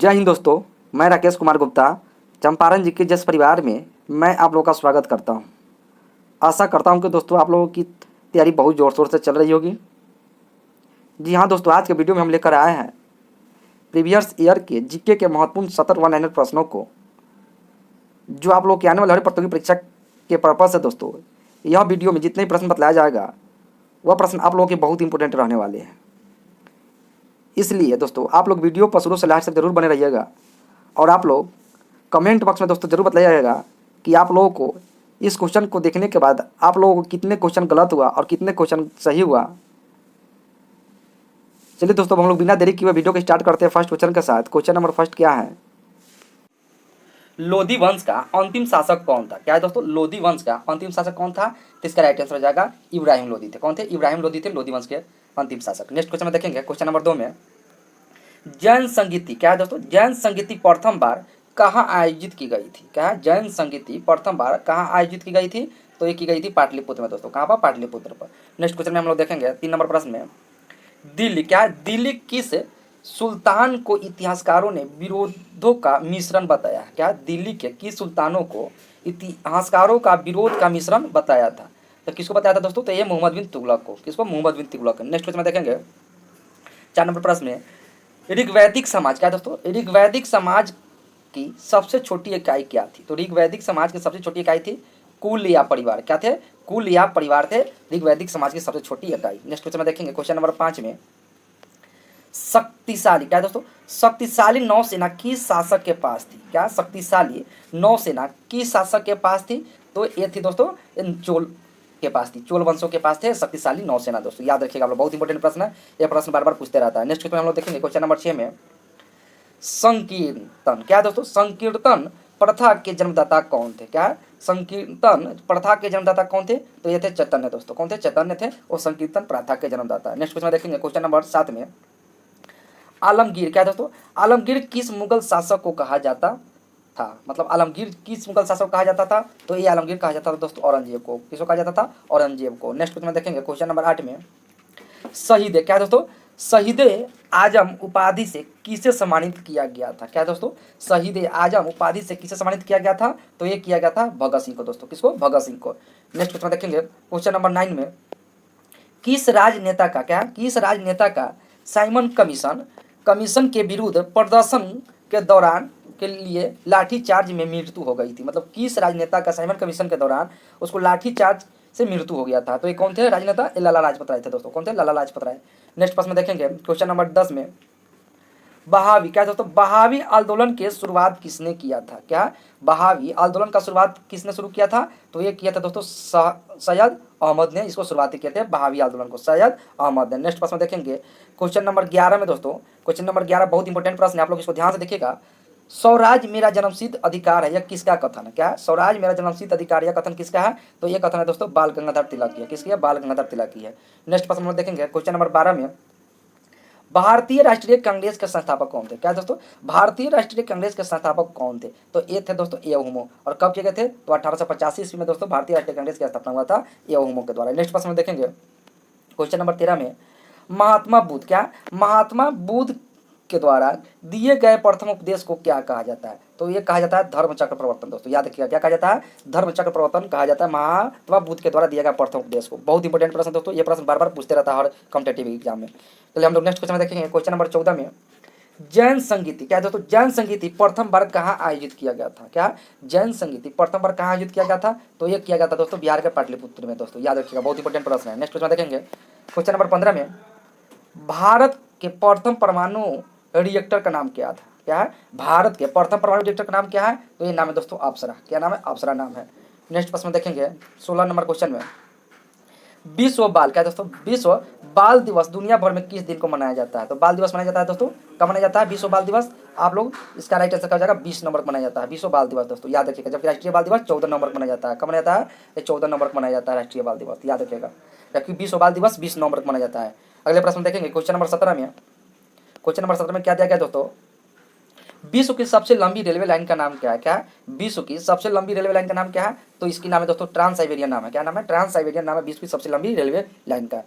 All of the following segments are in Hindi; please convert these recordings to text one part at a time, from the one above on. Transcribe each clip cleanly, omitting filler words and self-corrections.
जय हिंद दोस्तों, मैं राकेश कुमार गुप्ता चंपारण जी के जस परिवार में मैं आप लोगों का स्वागत करता हूं। आशा करता हूं कि दोस्तों आप लोगों की तैयारी बहुत ज़ोर शोर से चल रही होगी। जी हाँ दोस्तों, आज के वीडियो में हम लेकर आए हैं प्रीवियस ईयर के जीके के महत्वपूर्ण 70 वन लाइनर प्रश्नों को, जो आप लोग के आने वाले हर प्रतियोगी परीक्षा के पर्पज से दोस्तों यह वीडियो में जितने प्रश्न बतलाया जाएगा वह प्रश्न आप लोगों के बहुत इंपॉर्टेंट रहने वाले हैं। इसलिए दोस्तों आप लोग वीडियो पर शुरू से लास्ट तक जरूर बने रहिएगा और आप लोग कमेंट बॉक्स में दोस्तों जरूर बताइएगा कि आप लोगों को इस क्वेश्चन को देखने के बाद आप लोगों को कितने क्वेश्चन गलत हुआ और कितने क्वेश्चन सही हुआ। चलिए दोस्तों, हम लोग बिना देरी किए वीडियो को स्टार्ट करते हैं फर्स्ट क्वेश्चन के साथ। क्वेश्चन नंबर फर्स्ट क्या है? लोधी वंश का अंतिम शासक कौन था? क्या है दोस्तों? लोधी वंश का अंतिम शासक कौन था? तो इसका राइट आंसर हो जाएगा इब्राहिम लोधी थे। कौन थे? इब्राहिम लोधी थे लोधी वंश के अंतिम शासक। नेक्स्ट क्वेश्चन में देखेंगे, क्वेश्चन नंबर 2 में जैन संगीति, क्या है दोस्तों? जैन संगीति प्रथम बार कहाँ आयोजित की गई थी? क्या है? जैन संगीति प्रथम बार कहाँ आयोजित की गई थी? तो ये की गई थी पाटलिपुत्र में दोस्तों। कहाँ पर? पाटलिपुत्र पर। नेक्स्ट क्वेश्चन में हम लोग देखेंगे 3 नंबर प्रश्न में दिल्ली, क्या है? दिल्ली किस सुल्तान को इतिहासकारों ने विरोधों का मिश्रण बताया? क्या? दिल्ली के किस सुल्तानों को इतिहासकारों का विरोध का मिश्रण बताया था? तो किसको बताया था दोस्तों? तो ये मोहम्मद बिन तुगलक को। किसको? मोहम्मद बिन तुगलक। नेक्स्ट क्वेश्चन में देखेंगे 4 नंबर प्रश्न में ऋग्वैदिक समाज, क्या है दोस्तों? ऋग्वैदिक समाज की सबसे छोटी इकाई क्या थी? तो ऋग्वैदिक समाज की सबसे छोटी इकाई थी कुल या परिवार। क्या थे? कुल या परिवार थे ऋग्वैदिक समाज की सबसे छोटी इकाई। नेक्स्ट क्वेश्चन में देखेंगे क्वेश्चन नंबर 5 में शक्तिशाली, क्या है दोस्तों? शक्तिशाली नौसेना किस शासक के पास थी? क्या? शक्तिशाली नौसेना किस शासक के पास थी? तो ये थी दोस्तों चोल के पास थी, चोल वंशों के पास थे शक्तिशाली नौसेना। दोस्तों याद रखिएगा, आप लोग बहुत इंपॉर्टेंट प्रश्न है, ये प्रश्न बार बार पूछते रहता है। नेक्स्ट क्वेश्चन हम लोग देखेंगे क्वेश्चन नंबर 6 में संकीर्तन, क्या है दोस्तों? संकीर्तन प्रथा के जन्मदाता कौन थे? क्या है? संकीर्तन प्रथा के जन्मदाता कौन थे? तो ये थे चैतन्य दोस्तों। कौन थे? चैतन्य थे और संकीर्तन प्रथा के जन्मदाता। नेक्स्ट क्वेश्चन देखेंगे क्वेश्चन नंबर 7 में आलमगीर, क्या है दोस्तों? आलमगीर किस मुगल शासक को कहा जाता था? मतलब आलमगीर किस मुगल शासक को कहा जाता था? तो ये आलमगीर कहा जाता था दोस्तों औरंगजेब को। किसको कहा जाता था? औरंगजेब को। नेक्स्ट क्वेश्चन में देखेंगे क्वेश्चन नंबर 8 में शहीद, क्या है दोस्तों? शहीद आजम उपाधि से किसे सम्मानित किया गया था? क्या है दोस्तों? शहीद आजम उपाधि से किसे सम्मानित किया गया था? तो ये किया गया था भगत सिंह को दोस्तों। किसको? भगत सिंह को। नेक्स्ट क्वेश्चन देखेंगे क्वेश्चन नंबर 9 में किस राजनेता का, क्या? किस राजनेता का साइमन कमीशन के विरुद्ध प्रदर्शन के दौरान के लिए लाठीचार्ज में मृत्यु हो गई थी? मतलब किस राजनेता का साइमन कमीशन के दौरान उसको लाठीचार्ज से मृत्यु हो गया था? तो ये कौन थे राजनेता? ये लाला लाजपत राय थे दोस्तों। कौन थे? लाला लाजपत राय। नेक्स्ट प्रश्न में देखेंगे क्वेश्चन नंबर 10 में बहावी, क्या दोस्तों? बहावी आंदोलन के शुरुआत किसने किया था? क्या? बहावी आंदोलन का शुरुआत किसने शुरू किया था? तो ये किया था दोस्तों सैयद अहमद ने इसको शुरुआती किए थे बहावी आंदोलन को, सैयद अहमद ने। नेक्स्ट प्रश्न में देखेंगे क्वेश्चन नंबर 11 में दोस्तों, क्वेश्चन नंबर 11 बहुत इंपॉर्टेंट प्रश्न है, आप लोग इसको ध्यान से देखिएगा। स्वराज मेरा जन्मसिद्ध अधिकार है, यह किसका कथन है? क्या? स्वराज मेरा जन्मसिद्ध अधिकार, यह कथन किसका है? तो यह कथन है दोस्तों बाल गंगाधर तिलक की है। किसकी है? बाल गंगाधर तिलक की है। नेक्स्ट प्रश्न में देखेंगे क्वेश्चन नंबर 12 में भारतीय राष्ट्रीय कांग्रेस के संस्थापक कौन थे? क्या दोस्तों? भारतीय राष्ट्रीय कांग्रेस के संस्थापक कौन थे? तो ये थे दोस्तों एओहुमो। और कब किए गए थे? तो 1885 ईस्वी में दोस्तों भारतीय राष्ट्रीय कांग्रेस की स्थापना हुआ था एओहुमो के द्वारा। नेक्स्ट प्रश्न में देखेंगे क्वेश्चन नंबर 13 में महात्मा बुद्ध, क्या? महात्मा बुद्ध के द्वारा दिए गए प्रथम उपदेश को क्या कहा जाता है? तो ये कहा जाता है धर्म चक्र प्रवर्तन। दोस्तों याद रखिएगा, क्या कहा जाता है? धर्म चक्र प्रवर्तन कहा जाता है महात्मा बुद्ध के द्वारा दिया गया प्रथम उपदेश को। बहुत इंपॉर्टेंट प्रश्न दोस्तों, ये प्रश्न बार बार पूछते रहता है हर कॉम्पिटेटिव एग्जाम में। चलिए हम लोग नेक्स्ट क्वेश्चन में देखेंगे क्वेश्चन नंबर 14 में जैन संगीति, क्या दोस्तों? जैन संगीति प्रथम बार कहाँ आयोजित किया गया था? क्या? जैन संगीति प्रथम बार कहाँ आयोजित किया गया था? तो ये किया गया था दोस्तों बिहार के पाटलिपुत्र में। दोस्तों याद रखिएगा, बहुत इंपॉर्टेंट प्रश्न है। नेक्स्ट क्वेश्चन देखेंगे क्वेश्चन नंबर 15 में भारत के प्रथम परमाणु रिएक्टर का नाम क्या था? क्या है? भारत के प्रथम परमाणु रिएक्टर का नाम क्या है? तो ये नाम है दोस्तों अप्सरा। क्या नाम है? अप्सरा नाम है। नेक्स्ट प्रश्न देखेंगे 16 नंबर क्वेश्चन में विश्व बाल, क्या दोस्तों? विश्व बाल दिवस दुनिया भर में किस दिन को मनाया जाता है? तो बाल दिवस मनाया जाता है दोस्तों, कब मनाया जाता है विश्व बाल दिवस? आप लोग इसका राइट आंसर हो जाएगा 20 नंबर को मनाया जाता है विश्व बाल दिवस। दोस्तों याद रखिएगा, जबकि राष्ट्रीय बाल दिवस 14 नंबर को मनाया जाता है। कब मनाया जाता है? ये 14 नंबर को मनाया जाता है राष्ट्रीय बाल दिवस, याद रखिएगा। जबकि विश्व बाल दिवस 20 नंबर को मनाया जाता है। अगले प्रश्न देखेंगे क्वेश्चन नंबर 17 में। क्वेश्चन नंबर 17 में क्या दिया गया दोस्तों? विश्व की सबसे लंबी रेलवे लाइन का नाम क्या है? क्या? विश्व की सबसे लंबी रेलवे लाइन का नाम क्या है? तो इसकी नाम है दोस्तों ट्रांस साइबेरियन नाम है। क्या नाम है? ट्रांस साइबेरियन नाम है विश्व की सबसे लंबी रेलवे लाइन का।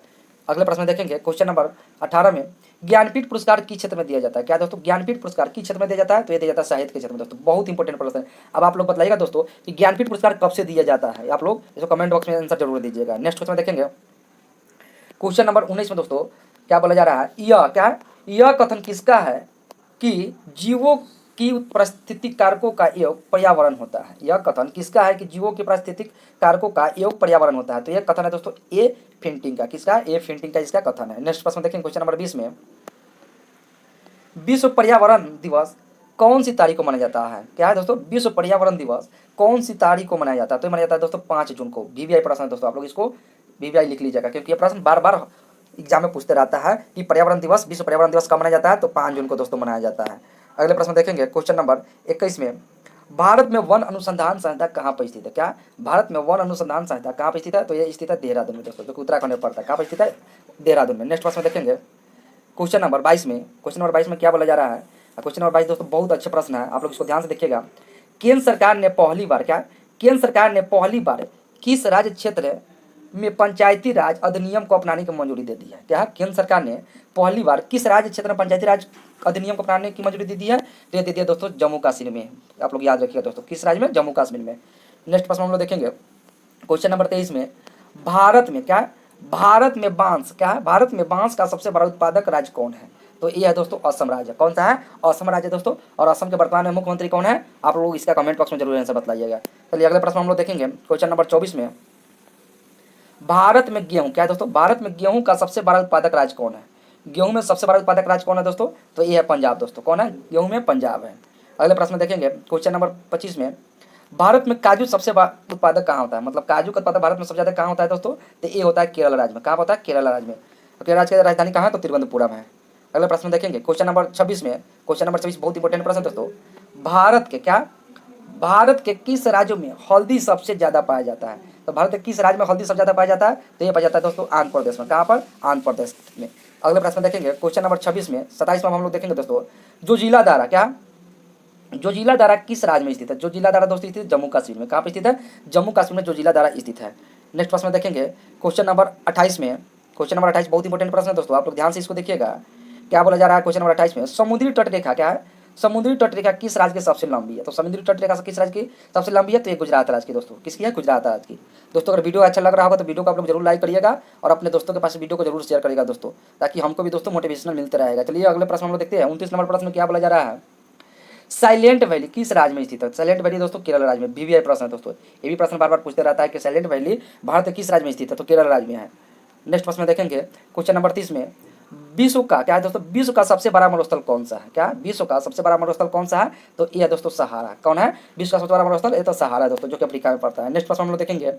अगले प्रश्न में देखेंगे क्वेश्चन नंबर 18 में ज्ञानपीठ पुरस्कार किस क्षेत्र में दिया जाता है? क्या दोस्तों ज्ञानपीठ पुरस्कार किस क्षेत्र में दिया जाता है? तो ये दिया जाता है साहित्य के क्षेत्र में दोस्तों। बहुत इंपॉर्टेंट प्रश्न है। अब आप लोग बताइएगा दोस्तों कि ज्ञानपीठ पुरस्कार कब से दिया जाता है? आप लोग इसको कमेंट बॉक्स में आंसर जरूर दीजिएगा। नेक्स्ट क्वेश्चन देखेंगे क्वेश्चन नंबर 19 में दोस्तों क्या बोला जा रहा है? यह क्या है? यह कथन किसका है कि जीवों की पारिस्थितिक कारकों का योग पर्यावरण होता है? यह कथन किसका है कि जीवों के पारिस्थितिक कारकों का योग पर्यावरण होता है? तो यह कथन है दोस्तों ए फिंटिंग का। किसका? ए फिंटिंग का इसका कथन है। नेक्स्ट प्रश्न देखेंगे क्वेश्चन नंबर 20 में विश्व पर्यावरण दिवस कौन सी तारीख को मनाया जाता है? क्या है दोस्तों? विश्व पर्यावरण दिवस कौन सी तारीख को मनाया जाता है? तो मनाया जाता है दोस्तों 5 जून को। वीवीआई प्रश्न है दोस्तों, आप लोग इसको वीवीआई लिख लीजिएगा क्योंकि ये प्रश्न बार बार एग्जाम में पूछते रहता है कि पर्यावरण दिवस, विश्व पर्यावरण दिवस कब मनाया जाता है? तो 5 जून को दोस्तों मनाया जाता है। अगले प्रश्न देखेंगे क्वेश्चन नंबर 21 में भारत में वन अनुसंधान संस्था कहाँ पर स्थित है? क्या भारत में वन अनुसंधान संस्था कहाँ पर स्थित है? तो ये स्थित है देहरादून में दोस्तों, जो कि उत्तराखंड में पड़ता है। कहाँ पर स्थित है? देहरादून में। नेक्स्ट प्रश्न देखेंगे क्वेश्चन नंबर 22 में। क्वेश्चन नंबर 22 में क्या बोला जा रहा है? क्वेश्चन नंबर 22 दोस्तों बहुत अच्छा प्रश्न है, आप लोग इसको ध्यान से देखिएगा। केंद्र सरकार ने पहली बार क्या केंद्र सरकार ने पहली बार किस राज्य क्षेत्र में पंचायती राज अधिनियम को अपनाने की मंजूरी दे दी है? क्या केंद्र सरकार ने पहली बार किस राज्य क्षेत्र में पंचायती राज अधिनियम को अपनाने की मंजूरी दे दी है? तो ये दे दिया दोस्तों जम्मू कश्मीर में। आप लोग याद रखिएगा दोस्तों, किस राज्य में? जम्मू कश्मीर में। नेक्स्ट प्रश्न हम लोग देखेंगे क्वेश्चन नंबर 23 में भारत में क्या भारत में बांस क्या है? भारत में बांस का सबसे बड़ा उत्पादक राज्य कौन है? तो ये है दोस्तों असम राज्य। कौन सा है? असम राज्य दोस्तों। और असम के वर्तमान में मुख्यमंत्री कौन है? आप लोग इसका कमेंट बॉक्स में जरूर आंसर बताइएगा। चलिए अगले प्रश्न हम लोग देखेंगे क्वेश्चन नंबर 24 में भारत में गेहूं क्या है दोस्तों? भारत में गेहूं का सबसे बड़ा उत्पादक राज्य कौन है? गेहूं में सबसे बड़ा उत्पादक राज्य कौन है दोस्तों? तो ये है पंजाब दोस्तों। कौन है? गेहूं में पंजाब है। अगले प्रश्न देखेंगे क्वेश्चन नंबर 25 में भारत में काजू सबसे बड़ा उत्पादक कहाँ होता है? मतलब काजू का उत्पादक भारत में सबसे ज्यादा कहाँ होता है दोस्तों? तो ये होता है केरल राज्य में। कहाँ होता है? केरल राज्य में। तो केरल राज्य की राजधानी कहाँ है? तो तिरुवनंतपुरम है। अगले प्रश्न देखेंगे क्वेश्चन नंबर 26 में। क्वेश्चन नंबर 26 बहुत इंपॉर्टेंट प्रश्न दोस्तों। भारत के किस राज्यों में हल्दी सबसे ज्यादा पाया जाता है? तो भारत के किस राज्य में हल्दी सबसे ज्यादा पाया जाता है? तो ये पाया जाता है दोस्तों आंध्र प्रदेश में। कहाँ पर? आंध्र प्रदेश में। अगले प्रश्न देखेंगे क्वेश्चन नंबर 26 में 27 में हम लोग देखेंगे दोस्तों जोजिला दारा जोजिला दारा किस राज्य में स्थित है? जोजिला दारा दोस्तों स्थित जम्मू कश्मीर में। कहाँ पर स्थित है? जम्मू कश्मीर में जोजिला दारा स्थित है। नेक्स्ट प्रश्न देखेंगे क्वेश्चन नंबर 28 में। क्वेश्चन नंबर 28 बहुत इंपॉर्टेंट प्रश्न है दोस्तों, आप लोग ध्यान से इसको देखिएगा। क्या बोला जा रहा है क्वेश्चन नंबर 28 में? समुद्री तट रेखा क्या है? समुद्री तट रेखा किस राज्य की सबसे लंबी है? तो समुद्री तट रेखा किस राज्य की सबसे लंबी है? तो ये गुजरात राज्य की दोस्तों। किसकी है? गुजरात राज्य की। दोस्तों अगर वीडियो अच्छा लग रहा होगा तो वीडियो को आप लोग जरूर लाइक करिएगा और अपने दोस्तों के पास वीडियो को जरूर शेयर करिएगा दोस्तों, ताकि हमको भी दोस्तों मोटिवेशनल मिलता रहेगा। चलिए अगले प्रश्न हम लोग देखते हैं 29 नंबर प्रश्न में क्या बोला जा रहा है? साइलेंट वैली किस राज्य में स्थित है? साइलेंट वैली दोस्तों केरल राज्य में। वीवीआई प्रश्न है दोस्तों, ये भी प्रश्न बार बार पूछते रहता है कि साइलेंट वैली भारत के किस राज्य में स्थित है? तो केरल राज्य में है। नेक्स्ट प्रश्न देखेंगे क्वेश्चन नंबर 30 में विश्व का क्या है दोस्तों? विश्व का सबसे बड़ा मरुस्थल कौन सा है? क्या विश्व का सबसे बड़ा मरुस्थल कौन सा है? तो ये है दोस्तों सहारा। कौन है विश्व का सबसे बड़ा मरुस्थल? ये तो सहारा है दोस्तों, जो कि अफ्रीका में पड़ता है। नेक्स्ट प्रश्न हम लोग देखेंगे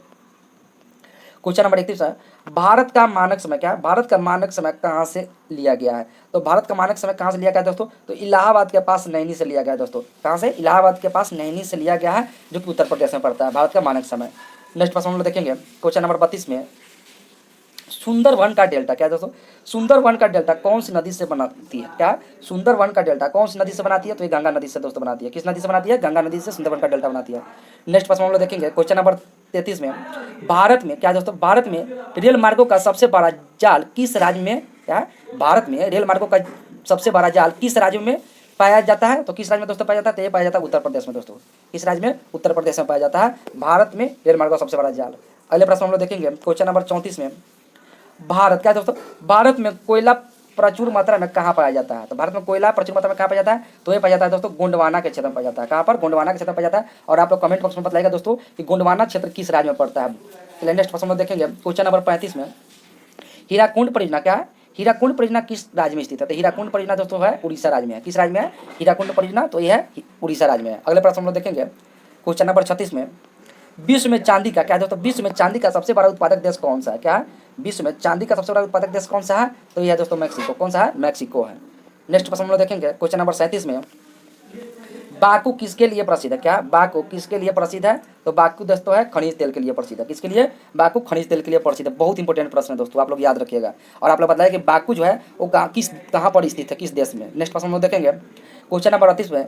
क्वेश्चन नंबर 31 है भारत का मानक समय क्या है? भारत का मानक समय कहाँ से लिया गया है? तो भारत का मानक समय कहाँ से लिया गया है दोस्तों? तो इलाहाबाद के पास नैनी से लिया गया है दोस्तों। कहाँ से? इलाहाबाद के पास नैनी से लिया गया है, जो कि उत्तर प्रदेश में पड़ता है भारत का मानक समय। नेक्स्ट प्रश्न हम लोग देखेंगे क्वेश्चन नंबर 32 में सुंदरवन का डेल्टा क्या है दोस्तों? सुंदरवन का डेल्टा कौन सी नदी से बनाती है? क्या सुंदरवन का डेल्टा कौन सी नदी से बनाती है? तो ये गंगा नदी से दोस्तों बनाती है। किस नदी से बनाती है? गंगा नदी से सुंदरवन का डेल्टा बनाती है। नेक्स्ट प्रश्न हम लोग देखेंगे क्वेश्चन नंबर 33 में भारत में क्या है दोस्तों? भारत में रेल मार्गों का सबसे बड़ा जाल किस राज्य में क्या? भारत में रेल मार्गों का सबसे बड़ा जाल किस राज्य में पाया जाता है? तो किस राज्य में दोस्तों पाया जाता है? तो ये पाया जाता है उत्तर प्रदेश में दोस्तों। किस राज्य में? उत्तर प्रदेश में पाया जाता है भारत में रेल मार्गों का सबसे बड़ा जाल। अगले प्रश्न हम लोग देखेंगे क्वेश्चन नंबर 34 में भारत क्या है दोस्तों? भारत में कोयला प्रचुर मात्रा में कहाँ पाया जाता है? तो भारत में कोयला प्रचुर मात्रा में कहाँ पाया जाता है? तो ये पाया जाता है दोस्तों गोंडवाना के क्षेत्र में पाया जाता है। कहाँ पर? गोंडवाना के क्षेत्र में पाया जाता है। और आप लोग कमेंट बॉक्स में बताइएगा दोस्तों कि गोंडवाना क्षेत्र किस राज्य में पड़ता है। चलिए नेक्स्ट प्रश्न में देखेंगे क्वेश्चन नंबर 35 में हीराकुंड परियोजना क्या है? हीराकुंड परियोजना किस राज्य में स्थित है? तो हीराकुंड परियोजना दोस्तों है उड़ीसा राज्य में है। किस राज्य में है हीराकुंड परियोजना? तो यह है उड़ीसा राज्य में है। अगले प्रश्न हम लोग देखेंगे क्वेश्चन नंबर 36 में विश्व में चांदी का क्या है दोस्तों? विश्व में चांदी का सबसे बड़ा उत्पादक देश कौन सा है? क्या है? विश्व में चांदी का सबसे बड़ा उत्पादक देश कौन सा है? तो यह है दोस्तों मैक्सिको। कौन सा है? मैक्सिको है। नेक्स्ट प्रश्न हम लोग देखेंगे क्वेश्चन नंबर 37 में बाकू किसके लिए प्रसिद्ध है? क्या बाकू किसके लिए प्रसिद्ध है? तो बाकू दोस्तों है खनिज तेल के लिए प्रसिद्ध है। किसके लिए? बाकू खनिज तेल के लिए प्रसिद्ध है। बहुत इंपॉर्टेंट प्रश्न है दोस्तों, आप लोग याद रखिएगा। और आप लोग बताइए कि बाकू जो है वो कहाँ पर स्थित है, किस देश में। नेक्स्ट प्रश्न हम लोग देखेंगे क्वेश्चन नंबर 38 में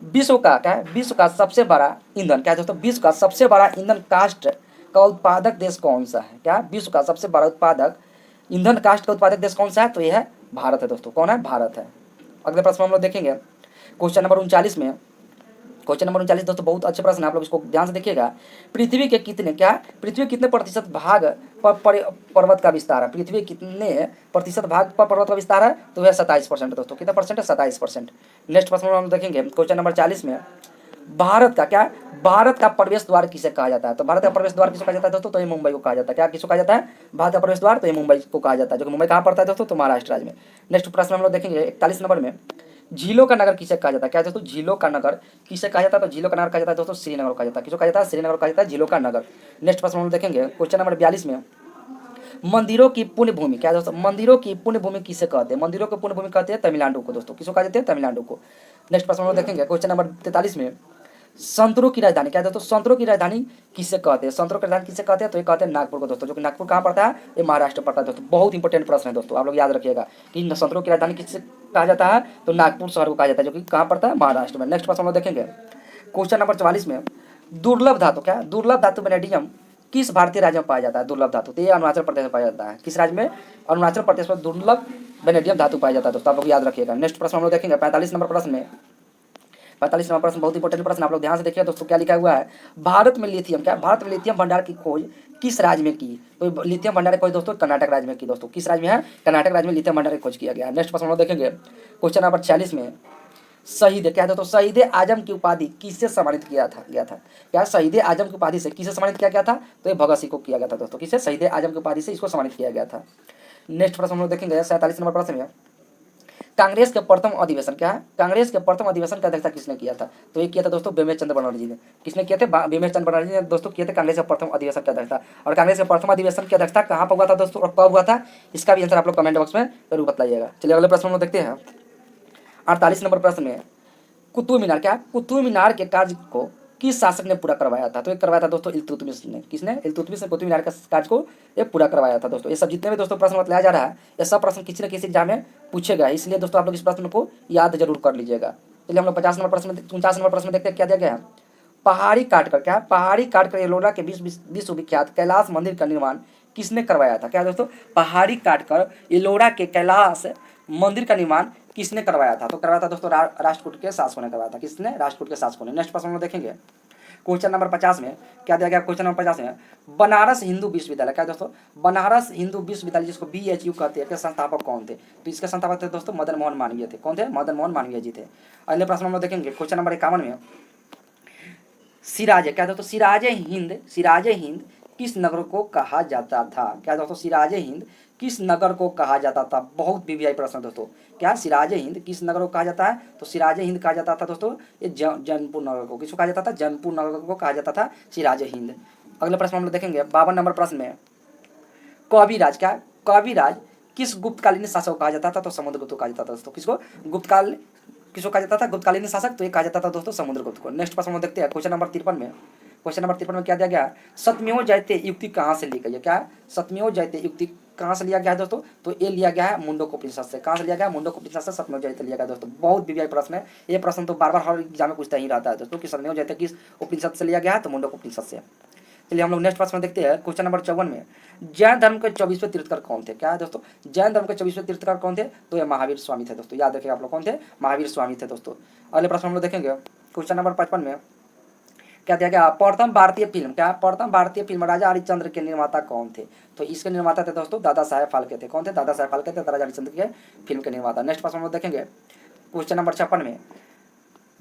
विश्व का क्या है? विश्व का सबसे बड़ा ईंधन क्या है दोस्तों? विश्व का सबसे बड़ा ईंधन काष्ठ का उत्पादक देश कौन सा है? क्या विश्व का सबसे बड़ा उत्पादक ईंधन काष्ठ का उत्पादक देश कौन सा है? तो ये है भारत है दोस्तों। कौन है? भारत है। अगले प्रश्न में हम लोग देखेंगे क्वेश्चन नंबर 39 में। क्वेश्चन नंबर 39 दोस्तों बहुत अच्छे प्रश्न है, आप लोग इसको ध्यान से देखिएगा। पृथ्वी के कितने पृथ्वी कितने प्रतिशत भाग पर पर्वत का विस्तार है? पृथ्वी कितने प्रतिशत भाग पर पर्वत का विस्तार है? तो वह 27% दोस्तों। कितना परसेंट है? 27%। नेक्स्ट प्रश्न में हम देखेंगे क्वेश्चन नंबर 40 में। भारत का प्रवेश द्वार किसे कहा जाता है? तो भारत का प्रवेश द्वार किसे कहा जाता है दोस्तों? तो ये मुंबई को कहा जाता है। क्या किसको कहा जाता है? भारत का प्रवेश द्वार, तो ये मुंबई को कहा जाता है, जो कि मुंबई कहाँ पड़ता है दोस्तों? तो महाराष्ट्र राज्य में। नेक्स्ट प्रश्न हम लोग देखेंगे 41 नंबर में। झीलों का नगर किसे कहा जाता है? क्या दोस्तों? झीलों का नगर किसे कहा जाता है? तो झीलों का नगर कहा जाता है दोस्तों श्रीनगर को कहा जाता है। किसको कहा जाता है? श्रीनगर को कहा जाता है, झीलों का नगर। नेक्स्ट प्रश्न हम लोग देखेंगे क्वेश्चन नंबर 42 में। मंदिरों की पुण्य भूमि, क्या दोस्तों? मंदिरों की पुण्य भूमि किसे कहते हैं? मंदिरों की पुण्य भूमि कहते हैं तमिलनाडु को दोस्तों। किसको कहा जाते हैं? तमिलनाडु को। नेक्स्ट प्रश्न हम लोग देखेंगे क्वेश्चन नंबर 43 में। संतरों की राजधानी, क्या दोस्तों? संतरों की राजधानी किसे कहते हैं? संतरों की राजधानी किसे कहते हैं? तो ये कहते हैं नागपुर को दोस्तों, जो कि नागपुर कहाँ पड़ता है? ये महाराष्ट्र पड़ता है दोस्तों। बहुत इंपॉर्टेंट प्रश्न है दोस्तों, आप लोग याद रखिएगा कि संतरों की राजधानी किसे कहा जाता है? तो नागपुर शहर को कहा जाता है, जो कि कहाँ पड़ता है? महाराष्ट्र में। नेक्स्ट प्रश्न हम लोग देखेंगे क्वेश्चन नंबर 44 में। दुर्लभ धातु, क्या दुर्लभ धातु वेनेडियम किस भारतीय राज्य में पाया जाता है? दुर्लभ धातु, तो ये अरुणाचल प्रदेश में पाया जाता है। किस राज्य में? अरुणाचल प्रदेश में दुर्लभ वेनेडियम धातु पाया जाता है दोस्तों, आप लोग याद रखिएगा। नेक्स्ट प्रश्न हम लोग देखेंगे 45 नंबर प्रश्न में। 45 नंबर प्रश्न बहुत इंपॉर्टेंट प्रश्न, आप लोग ध्यान से देखिए दोस्तों। क्या लिखा हुआ है? भारत में लिथियम, क्या भारत में लिथियम भंडार की खोज किस राज्य में की? तो लिथियम भंडार की खोज दोस्तों कर्नाटक राज्य में की दोस्तों। किस राज्य में है? कर्नाटक राज्य में लिथियम भंडार की खोज किया गया है। नेक्स्ट प्रश्न हम लोग देखेंगे क्वेश्चन नंबर 46 में। शहीद, क्या दोस्तों? शहीद आजम की उपाधि किससे सम्मानित गया था? क्या शहीद आजम की उपाधि से किसे सम्मानित किया गया था? तो ये भगत सिंह को किया गया था दोस्तों। किसे? शहीद आजम की उपाधि से इसको सम्मानित किया गया था। नेक्स्ट प्रश्न हम लोग देखेंगे 47 नंबर प्रश्न में। कांग्रेस के प्रथम अधिवेशन, क्या है? कांग्रेस के प्रथम अधिवेशन की अध्यक्षता किसने किया था? तो ये किया था दोस्तों बेमेश चंद्र बनर्जी जी ने। किसने किए थे? बेमेश चंद्र बनर्जी ने दोस्तों किए थे कांग्रेस के प्रथम अधिवेशन की अध्यक्षता। और कांग्रेस के प्रथम अधिवेशन की अध्यक्षता कहाँ पर हुआ था दोस्तों और कब हुआ था? इसका भी आंसर आप लोग कमेंट बॉक्स में जरूर बताइएगा। चलिए अगले प्रश्न हम लोग देखते हैं 48 नंबर प्रश्न में। कुतुब मीनार, क्या कुतुब मीनार के कार्य को किस शासक ने पूरा करवाया था? तो ये करवाया था दोस्तों इल्तुतमिश ने। किसने? इल्तुतमिश ने कुतुब मीनार का कार्य को ये पूरा करवाया था दोस्तों। ये सब जितने भी दोस्तों प्रश्न बताया जा रहा है, ये सब प्रश्न किसी न किसी एग्जाम में पूछेगा, इसलिए दोस्तों आप लोग इस प्रश्न को याद जरूर कर लीजिएगा। चलिए हम लोग 50 नंबर प्रश्न 49 नंबर प्रश्न में देखते हैं क्या दिया गया है। पहाड़ी काटकर, क्या पहाड़ी काटकर एलोरा के विश्वविख्यात कैलाश मंदिर का निर्माण किसने करवाया था? क्या दोस्तों? पहाड़ी काटकर एलोरा के कैलाश मंदिर का निर्माण किसने करवाया था? तो करवाया था दोस्तों राष्ट्रकूट के शासकों ने करवाया था। किसने? राष्ट्रकूट के शासकों ने। नेक्स्ट प्रश्न हम देखेंगे क्वेश्चन नंबर 50 में। क्या दिया गया क्वेश्चन नंबर 50 में? बनारस हिंदू विश्वविद्यालय, क्या दोस्तों? बनारस हिंदू विश्वविद्यालय जिसको BHU कहते हैं, के संस्थापक कौन थे? तो इसके संस्थापक थे दोस्तों मदन मोहन मालवीय थे। कौन थे? मदन मोहन मालवीय जी थे। अगले प्रश्न हम लोग देखेंगे क्वेश्चन नंबर 51 में। सिराज, क्या दोस्तों? सिराज हिंद किस नगर को कहा जाता था? क्या दोस्तों? सिराज हिंद किस नगर को कहा जाता था? बहुत BBI प्रश्न दोस्तों। क्या सिराज हिंद किस नगर को कहा जाता है? तो सिराज हिंद कहा जाता था दोस्तों ये जौनपुर नगर को। किसको कहा जाता था? जौनपुर नगर को कहा जाता था सिराज हिंद। अगले प्रश्न हम लोग देखेंगे 52 नंबर प्रश्न में। कविराज, क्या कविराज किस गुप्तकालीन शासक को कहा जाता था? तो समुद्रगुप्त को कहा जाता था दोस्तों। किसको? गुप्तकाल किसको कहा जाता था? गुप्तकालीन शासक, तो ये कहा जाता था दोस्तों समुद्रगुप्त को। नेक्स्ट प्रश्न हम देखते हैं क्वेश्चन नंबर 53 में। क्वेश्चन नंबर 53 में क्या दिया गया? सत्यमेव जयते युक्ति कहाँ से ली गई है? क्या सत्यमेव जयते युक्ति कहाँ से लिया गया है दोस्तों? तो ये लिया गया है मुंडकोपनिषद से। कहाँ से लिया गया? मुंडकोपनिषद से सत्यमेव जयते लिया गया दोस्तों। बहुत BBI प्रश्न है ये प्रश्न, तो बार बार हर एग्जाम में पूछता ही रहता है दोस्तों कि सत्यमेव जयते किस उपनिषद से लिया गया है? तो मुंडकोपनिषद से। चलिए हम लोग नेक्स्ट प्रश्न देखते हैं क्वेश्चन नंबर 54 में। जैन धर्म के 24वें तीर्थकर कौन थे? क्या है दोस्तों? जैन धर्म के 24वें तीर्थकर कौन थे? तो ये महावीर स्वामी थे दोस्तों। याद रखिए आप लोग कौन थे? महावीर स्वामी थे दोस्तों। अगले प्रश्न हम लोग देखेंगे क्वेश्चन नंबर 55 में। क्या दिया गया? प्रथम भारतीय फिल्म, क्या प्रथम भारतीय फिल्म राजा हरिश्चंद्र के निर्माता कौन थे? तो इसके निर्माता थे दोस्तों दादा साहेब फाल्के थे। कौन थे? दादा साहेब फाल्के थे राजा हरिश्चंद्र के फिल्म के निर्माता। नेक्स्ट प्रश्न हम लोग देखेंगे क्वेश्चन नंबर 56 में।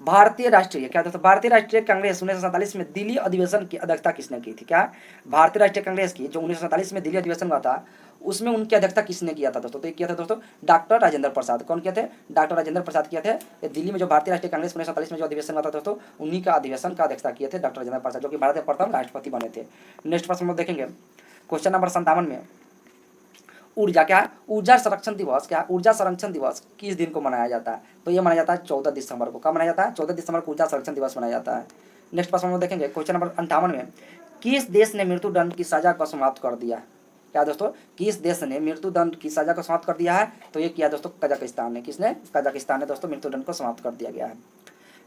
भारतीय राष्ट्रीय, क्या दोस्तों? भारतीय राष्ट्रीय कांग्रेस 1947 में दिल्ली अधिवेशन की अध्यक्षता किसने की थी? क्या भारतीय राष्ट्रीय कांग्रेस की जो 1947 में दिल्ली अधिवेशन हुआ था उसमें उनकी अध्यक्षता किसने किया था दोस्तों? तो ये किया था दोस्तों डॉक्टर राजेंद्र प्रसाद। कौन किए थे? डॉक्टर राजेंद्र प्रसाद किए थे। ये दिल्ली में जो भारतीय राष्ट्रीय कांग्रेस 1947 में जो अधिवेशन हुआ था दोस्तों उन्हीं का अधिवेशन का अध्यक्षता किए थे डॉक्टर राजेंद्र प्रसाद, जो कि भारत के प्रथम राष्ट्रपति बने थे। नेक्स्ट प्रश्न हम देखेंगे क्वेश्चन नंबर 57 में। ऊर्जा, क्या ऊर्जा संरक्षण दिवस, क्या ऊर्जा संरक्षण दिवस किस दिन को मनाया जाता है? तो ये मनाया जाता है 14 दिसंबर को। कब मनाया जाता है? 14 दिसंबर को ऊर्जा संरक्षण दिवस मनाया जाता है। नेक्स्ट प्रश्न हम देखेंगे क्वेश्चन नंबर 58 में। किस देश ने मृत्युदंड की सजा को समाप्त कर दिया? क्या दोस्तों? किस देश ने मृत्युदंड की सजा को समाप्त कर दिया है? तो ये किया दोस्तों कजाकिस्तान ने। किसने? कजाकिस्तान ने दोस्तों मृत्युदंड को समाप्त कर दिया गया है।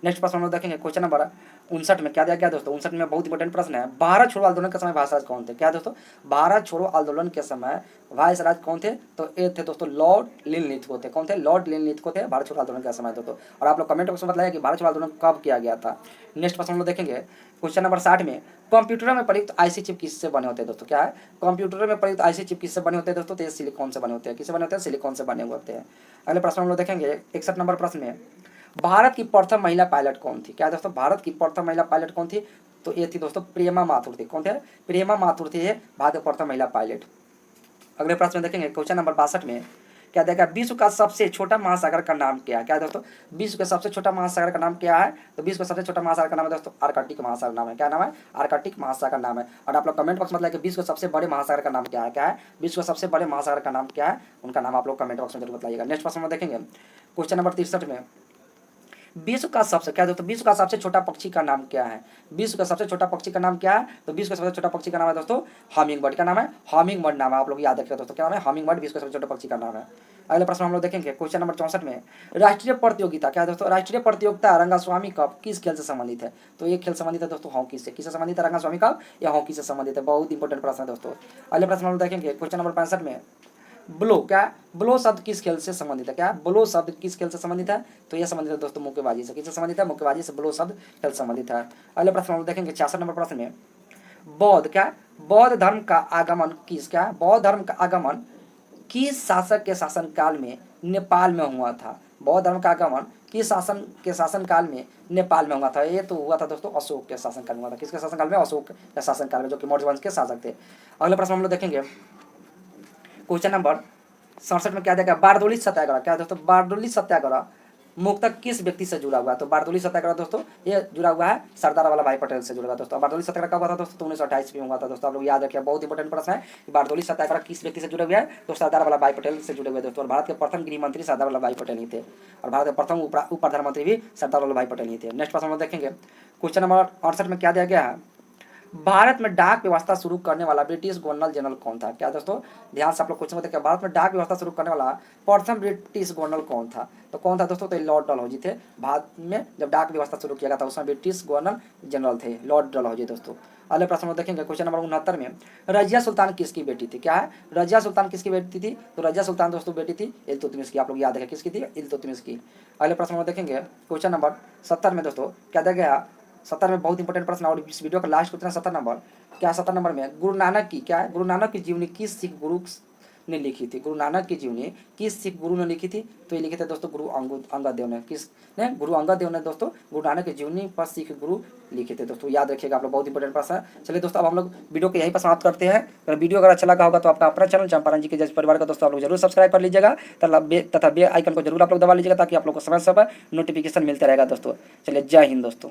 नेक्स्ट प्रश्न हम देखेंगे क्वेश्चन नंबर 59 में क्या दिया गया दोस्तों, 59 में बहुत इंपॉर्टेंट प्रश्न है, भारत छोड़ो आंदोलन के समय वायसराय कौन थे। क्या दोस्तों, भारत छोड़ो आंदोलन के समय वायसराय कौन थे, तो ये थे दोस्तों लॉर्ड लिनलिथगो थे। कौन थे, लॉर्ड लिनलिथगो थे भारत छोड़ो आंदोलन के समय दोस्तों। और आप लोग कमेंट बॉक्स में बताइए कि भारत छोड़ो आंदोलन कब किया गया था। नेक्स्ट प्रश्न हम लोग देखेंगे क्वेश्चन नंबर 60 में, कंप्यूटर में प्रयुक्त आईसी चिप किससे बने होते हैं दोस्तों। क्या है, कंप्यूटर में प्रयुक्त आईसी चिप किससे बने होते हैं दोस्तों, तो ये सिलिकॉन से बने होते हैं। किससे बने होते हैं, सिलिकॉन से बने हुए होते हैं। अगले प्रश्न हम लोग देखेंगे 61 नंबर प्रश्न में, भारत की प्रथम महिला पायलट कौन थी। क्या दोस्तों, भारत की प्रथम महिला पायलट कौन थी, तो ये थी दोस्तों प्रेमा माथुर थी। कौन थे, प्रेमा माथुर थी ये भारत की प्रथम महिला पायलट। अगले प्रश्न में देखेंगे क्वेश्चन नंबर 62 में, क्या देखा, विश्व का सबसे छोटा महासागर का नाम क्या है। क्या दोस्तों, विश्व का सबसे छोटा महासागर का नाम क्या है, तो विश्व का सबसे छोटा महासागर का नाम है दोस्तों आर्कटिक महासागर नाम है। क्या नाम है, आर्कटिक महासागर नाम है। और आप लोग कमेंट बॉक्स में बताइए कि विश्व के सबसे बड़े महासागर का नाम क्या है। क्या है, विश्व के सबसे बड़े महासागर का नाम क्या है, उनका नाम आप लोग कमेंट बॉक्स में जरूर बताइएगा। नेक्स्ट प्रश्न में देखेंगे क्वेश्चन नंबर 63 में, विश्व का सबसे, क्या दोस्तों, विश्व का सबसे छोटा पक्षी का नाम क्या है। विश्व का सबसे छोटा पक्षी का नाम क्या है, तो विश्व का सबसे छोटा पक्षी का नाम है दोस्तों हमिंग बर्ड। का नाम है, हमिंग बर्ड नाम है। आप लोग याद रखिए दोस्तों, क्या नाम है, हमिंग बर्ड विश्व का सबसे छोटा पक्षी का नाम है। अगले प्रश्न हम लोग देखेंगे क्वेश्चन नंबर 64 में, राष्ट्रीय प्रतियोगिता, क्या दोस्तों, राष्ट्रीय प्रतियोगिता रंगास्वामी कप किस खेल से संबंधित है, तो ये खेल संबंधित है दोस्तों हॉकी से। किससे संबंधित है, रंगास्वामी कप या हॉकी से संबंधित है। बहुत इंपॉर्टेंट प्रश्न है दोस्तों। अगले प्रश्न हम लोग देखेंगे क्वेश्चन नंबर 65 में, ब्लो, क्या ब्लो शब्द किस खेल से संबंधित है। क्या ब्लो शब्द किस खेल से संबंधित है, तो यह संबंधित है दोस्तों मुक्केबाजी से। किससे संबंधित है, मुक्केबाजी से ब्लो शब्द खेल संबंधित है। अगले प्रश्न हम देखेंगे 66 नंबर प्रश्न में, बौद्ध, क्या बौद्ध धर्म का आगमन किस, क्या बौद्ध धर्म का आगमन किस शासक के शासन काल में नेपाल में हुआ था। बौद्ध धर्म का आगमन किस शासन के शासन काल में नेपाल में हुआ था, ये तो हुआ था दोस्तों अशोक के शासन काल में हुआ था। किसके शासन काल में, अशोक के शासन काल में, जो कि मौर्य वंश के शासक थे। अगले प्रश्न हम लोग देखेंगे क्वेश्चन नंबर 67 में, क्या देगा, बारदोली सत्याग्रह, क्या दोस्तों, बारदोली सत्याग्रह मुख्यतः किस व्यक्ति से जुड़ा हुआ है, तो बारदोली सत्याग्रह दोस्तों ये जुड़ा हुआ है सरदार वल्लभ भाई पटेल से जुड़ा हुआ है दोस्तों। बारदोली सत्याग्रह कब हुआ था दोस्तों, तो 1928 में हुआ था दोस्तों। आप लोग याद रखिए, बहुत इंपॉर्टेंट प्रश्न है कि बारदोली सत्याग्रह किस व्यक्ति से जुड़े हुए हैं, तो सरदार वल्लभ भाई पटेल से जुड़े हुए दोस्तों। और भारत के प्रथम गृह मंत्री सरदार वल्लभ भाई पटेल ही थे, और भारत के प्रथम उप प्रधानमंत्री भी सरदार वल्लभ भाई पटेल ही थे। नेक्स्ट प्रश्न हम देखेंगे क्वेश्चन नंबर 68 में, क्या दिया गया है, भारत में डाक व्यवस्था शुरू करने वाला ब्रिटिश गवर्नर जनरल कौन था। क्या दोस्तों, ध्यान से आप लोग क्वेश्चन में देखिए, भारत में डाक व्यवस्था शुरू करने वाला प्रथम ब्रिटिश गवर्नर कौन था, तो कौन था दोस्तों, तो लॉर्ड डलहौजी थे। भारत में जब डाक व्यवस्था शुरू किया गया था उसमें ब्रिटिश गवर्नर जनरल थे लॉर्ड डलहौजी दोस्तों। अगले प्रश्न में देखेंगे क्वेश्चन नंबर 69 में, रजिया सुल्तान किसकी बेटी थी। क्या है, रजिया सुल्तान किसकी बेटी थी, तो रजिया सुल्तान दोस्तों बेटी थी इल्तुतमिश की। आप लोग याद रखें किसकी थी, इल्तुतमिश की। अगले प्रश्न में देखेंगे क्वेश्चन नंबर 70 में दोस्तों, क्या दिया गया, 70 में बहुत इंपॉर्टेंट प्रश्न, और इस वीडियो का लास्ट क्वेश्चन है 70 नंबर। क्या 70 नंबर में, गुरु नानक की, क्या है, गुरु नानक की जीवनी किस सिख गुरु ने लिखी थी। गुरु नानक की जीवनी किस सिख गुरु ने लिखी थी, तो ये लिखे थे दोस्तों गुरु अंगद देव ने। किस ने, गुरु अंगद देव ने दोस्तों गुरु नानक की जीवनी पर सिख गुरु लिखे थे दोस्तों। याद रखिएगा आप लोग, बहुत इंपॉर्टेंट प्रश्न है। चलिए दोस्तों, अब हम लोग वीडियो को यहीं पर समाप्त करते हैं। अगर वीडियो अगर अच्छा लगा होगा तो आपका अपना चैनल चंपारण जी के जज परिवार का दोस्तों आप लोग जरूर सब्सक्राइब कर लीजिएगा, तथा बेल आइकन को जरूर आप लोग दबा लीजिएगा, ताकि आप लोग को समय समय नोटिफिकेशन मिलता रहेगा दोस्तों। चलिए, जय हिंद दोस्तों।